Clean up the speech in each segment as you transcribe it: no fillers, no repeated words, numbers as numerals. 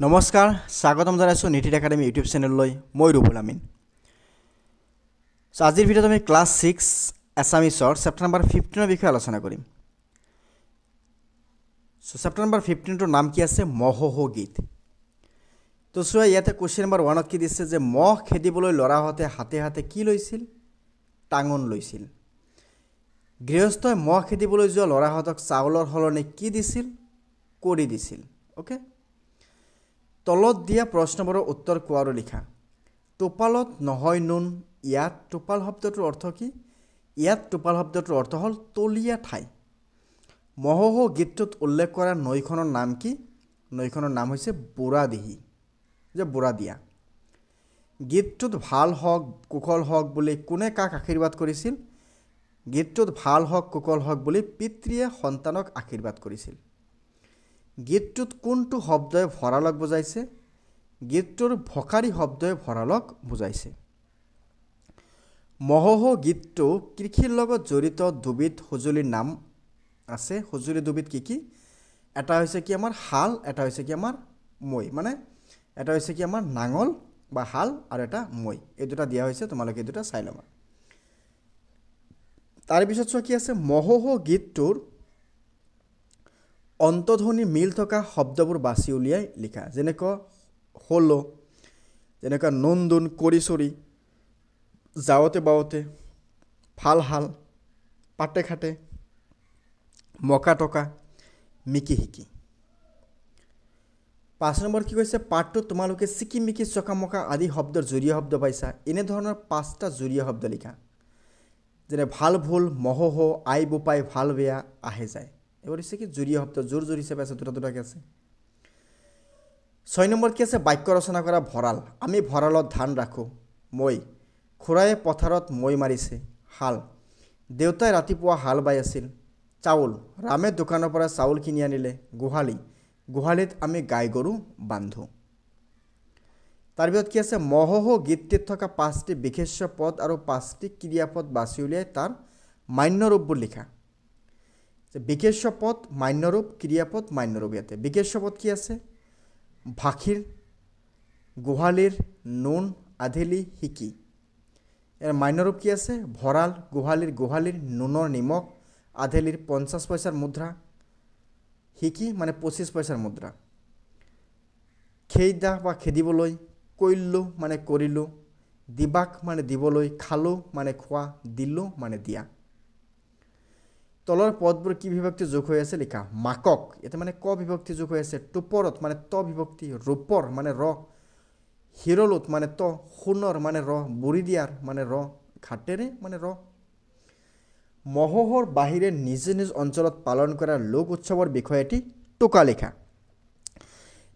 নমস্কাৰ স্বাগতম জনাইছো নীতি একাডেমি ইউটিউব চেনেললৈ মই ৰূপল আমিন আজিৰ ভিডিঅ'ত আমি ক্লাছ 6 এছামিছৰ চেপ্টাৰ নম্বৰ 15 ৰ বিষয়ে আলোচনা কৰিম চেপ্টাৰ নম্বৰ 15 ৰ নাম কি আছে মহহ গীত তো সোয়া ইয়াতে কোৱেশ্চন নম্বৰ 1 ত কি দিছে যে মহ খেদিবলৈ লৰাহতে হাতে হাতে কি লৈছিল টাঙন লৈছিল গৃহস্থই মহ খেদিবলৈ যোৱা লৰাহতক চাউলৰ হলনে কি দিছিল কৰি দিছিল ওকে তলত দিয়া প্ৰশ্নবোৰৰ উত্তৰ কোৱাৰো লিখা টোপালত নহয় নুন ইয়াত টোপাল শব্দটোৰ অৰ্থ কি ইয়াত টোপাল শব্দটোৰ অৰ্থ হ'ল তলিয়া ঠাই মহহ গীতটোত উল্লেখ কৰা নৈখনৰ নাম কি নৈখনৰ নাম হৈছে বুঢ়াদিহি যে বুঢ়াদিয়া গীতটোত ভাল হওক কুশল হওক বুলি কোনে কাক আশীৰ্বাদ কৰিছিল গীতটোত ভাল হওক কুশল হওক বুলি পিতৃয়ে সন্তানক আশীৰ্বাদ কৰিছিল গীতটোত কোনটো শব্দই ভৰালক বুজাইছে গীতটোৰ ভকাৰী শব্দই ভৰালক বুজাইছে মহহ গীতটো কৃষিৰ লগত জড়িত দুবিধ সঁজুলিৰ নাম আছে সঁজুলি দুবিধ কি এটা হৈছে কি আমাৰ হাল এটা হৈছে কি আমাৰ মই মানে এটা হৈছে কি আমাৰ নাঙল বা হাল আৰু এটা মই এই দুটা দিয়া হৈছে তোমালোকে দুটা চাই লবা তাৰ পিছত কি আছে মহহ গীতটোৰ অন্তধ্বনি মিল থকা শব্দবোৰ বাছি উলিয়াই লিখা যেনেকৈ হলো যেনেকৈ নন্দুন কৰিছৰি যাওতে বাওতে ফাল হাল পাটে খাটে মকা টকা মিকি হিকি 5 নম্বৰ কি কৈছে পাঠটো তোমালোকে চিকি মিকি চকা মকা আদি শব্দৰ জুৰিয়া শব্দ পাইছা এনে ধৰণৰ 5টা জুৰিয়া শব্দ লিখা যেনে ভাল ভুল মহহ আই বুপাই ভাল বেয়া আহে যায় এবাৰ আছে কি জুৰিয়া শব্দ জোৰ জোৰ হিচাপে আছে দুটা দুটাকে আছে 6 নম্বৰ কি আছে বাক্য ৰচনা কৰা ভৰাল আমি ভৰালত ধান ৰাখো মই খুৰায়ে পথাৰত মই মাৰিছে হাল দেউতাই ৰাতিপুৱা হাল বাই আছিল চাউল ৰামে দোকানৰ পৰা চাউল কিনি আনিলে গুহালিত আমি গাই গৰু বান্ধো তাৰ পিছত কি আছে মহহ গীতটিত থকা 5টি বিশেষ্য পদ আৰু 5টি ক্ৰিয়াপদ বাছি উলিয়াই তাৰ মান্য ৰূপবোৰ লিখা যে বিশেষ্য পদ মান্য ৰূপ ক্ৰিয়াপদ মান্য ৰূপ ইয়াতে বিশেষ্য পদ কি আছে ভাখিৰ গুহালিৰ নুন আধেলি হিকি এৰ মান্য ৰূপ কি আছে ভৰাল গুহালিৰ নুনৰ নিমখ আধেলিৰ 50 পইচাৰ মুদ্ৰা হিকি মানে 25 পইচাৰ মুদ্ৰা খেইদা বা খেদিবলৈ কইল্লু মানে কৰিলো দিবাক মানে দিবলৈ খালো মানে খোৱা দিলো মানে দিয়া তলৰ পদবোৰ কি বিভক্তি যোগ হৈ আছে লিখা মাকক এটা মানে ক বিভক্তি যোগ হৈ আছে টুপৰত মানে ত বিভক্তি ৰূপৰ মানে ৰ হিৰলুত মানে ত খুনৰ মানে ৰ বুৰি দিয়াৰ মানে ৰ ঘাটেৰে মানে ৰ মহহৰ বাহিৰে নিজ নিজ অঞ্চলত পালন কৰা লোক উৎসৱৰ বিষয়টি টোকা লিখা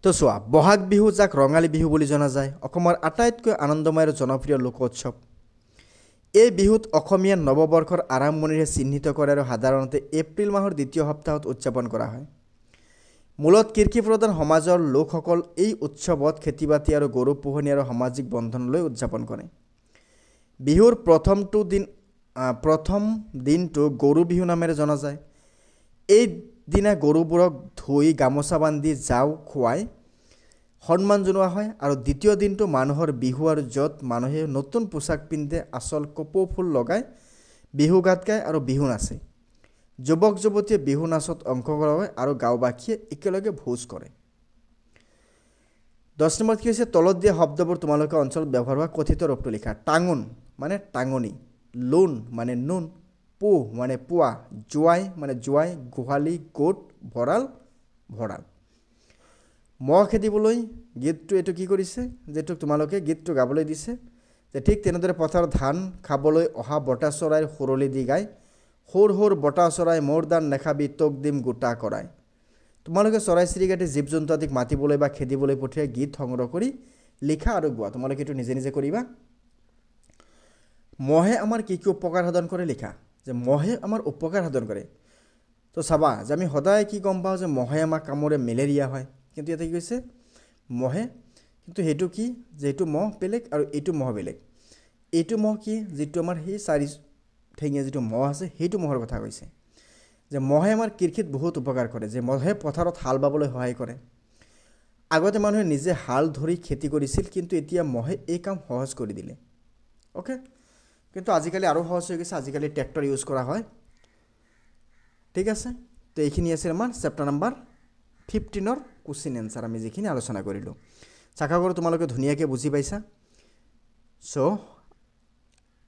তো চোৱা বহাগ বিহু যাক ৰঙালী বিহু বুলি জনা যায় অসমৰ আটাইতকৈ আনন্দময় আৰু জনপ্ৰিয় লোক উৎসৱ এই বিহুত অসমীয়া নৱবৰ্ষৰ আৰম্ভণিৰে চিহ্নিত কৰে আৰু সাধাৰণতে এপ্ৰিল মাহৰ দ্বিতীয় সপ্তাহত উদযাপন কৰা হয় মূলত কৃষি প্ৰধান সমাজৰ লোকসকল এই উৎসৱত খেতিবাতি আৰু গৰু পোহনী আৰু সামাজিক বন্ধনলৈ উদযাপন কৰে বিহুৰ প্ৰথম দিনটো গৰু বিহু নামেৰে জনা যায় এই দিনা গৰুবোৰক ধুই গামোচা বান্ধি যাও খুৱাই সন্মান জনোৱা হয় আৰু দ্বিতীয় দিনটো মানুহৰ বিহু আৰু যত মানুহে নতুন পোছাক পিন্ধে আচল কপৌ ফুল লগাই বিহু গাত গায় আৰু বিহু নাচে যুৱক যুৱতীয়ে বিহু নাচত অংশগ্ৰহণ কৰে আৰু গাঁওবাসীয়ে একেলগে ভোজ কৰে 10 নম্বৰ কি হৈছে তলত দিয়া শব্দবোৰ তোমালোকে অঞ্চলত ব্যৱহাৰ হোৱা কথিত ৰূপটো লিখা টাঙন মানে টাঙনি লোন মানে নুন পু মানে পুৱা জুৱাই গুহালি গোট ভৰাল মহ খেদিবলৈ গীতটো এটো কি কৰিছে যেটো তোমালোকে গীতটো গাবলৈ দিছে যে ঠিক তেনেদৰে পথাৰ ধান খাবলৈ অহা বটা চৰাইৰ খুৰলি দি গায় হোৰ বটা চৰাই মোৰ দান নেখাবি তোক দিম গোটা কৰাই তোমালোকে চৰাই চিৰিকটি জীৱ জন্তু আদিক মাতিবলৈ বা খেদিবলৈ পঠিয়াই গীত সংগ্ৰহ কৰি লিখা আৰু গোৱা তোমালোকে এটো নিজে নিজে কৰিবা মহে আমাৰ কি উপকাৰ সাধন কৰে লিখা যে মহে আমাৰ উপকাৰ সাধন কৰে তো চাবা যে আমি সদায় কি গম পাওঁ যে মহে আমাক কামৰে মেলেৰিয়া হয় কিন্তু এটা কি কৈছে মহে কিন্তু হেতু কি যে এটো মহ বেলেগ আৰু এটো মহ বেলেগ এটো মহ কি যেটো আমাৰ হে চাৰি ঠেঙিয়া যেটো মহ আছে হেতু মহৰ কথা কৈছে যে মহে আমাৰ কৃষিত বহুত উপকাৰ কৰে যে মহে পথাৰত হাল বাবলৈ সহায় কৰে আগতে মানুহে নিজে হাল ধৰি খেতি কৰিছিল কিন্তু এতিয়া মহে এই কাম সহজ কৰি দিলে ওকে কিন্তু আজিকালি আৰু সহজ হৈ গৈছে আজিকালি ট্ৰেক্টৰ ইউজ কৰা হয় ঠিক আছে তো এইখিনি আছিল আমাৰ চেপ্টাৰ নাম্বাৰ 15 কোশ্চেন এনসাৰ আমি যিখিনি আলোচনা কৰিলোঁ আশা কৰোঁ তোমালোকে ধুনীয়াকৈ বুজি পাইছা সো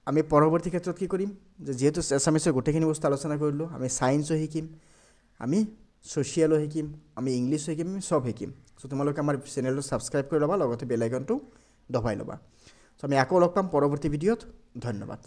আমি পৰৱৰ্তী ক্ষেত্ৰত কি কৰিম যে যেহেতু এছামিছৰ গোটেইখিনি বস্তু আলোচনা কৰিলোঁ আমি সায়েন্সও শিকিম আমি সোশিয়ালো শিকিম আমি ইংলিছো শিকিম আমি সব শিকিম সো তোমালোকে আমাৰ চেনেলটো সাবস্ক্ৰাইব কৰি ল'বা লগতে বেল আইকনটো দবাই ল'বা সো আমি আকৌ লগ পাম পৰৱৰ্তী ভিডিঅ'ত ধন্যবাদ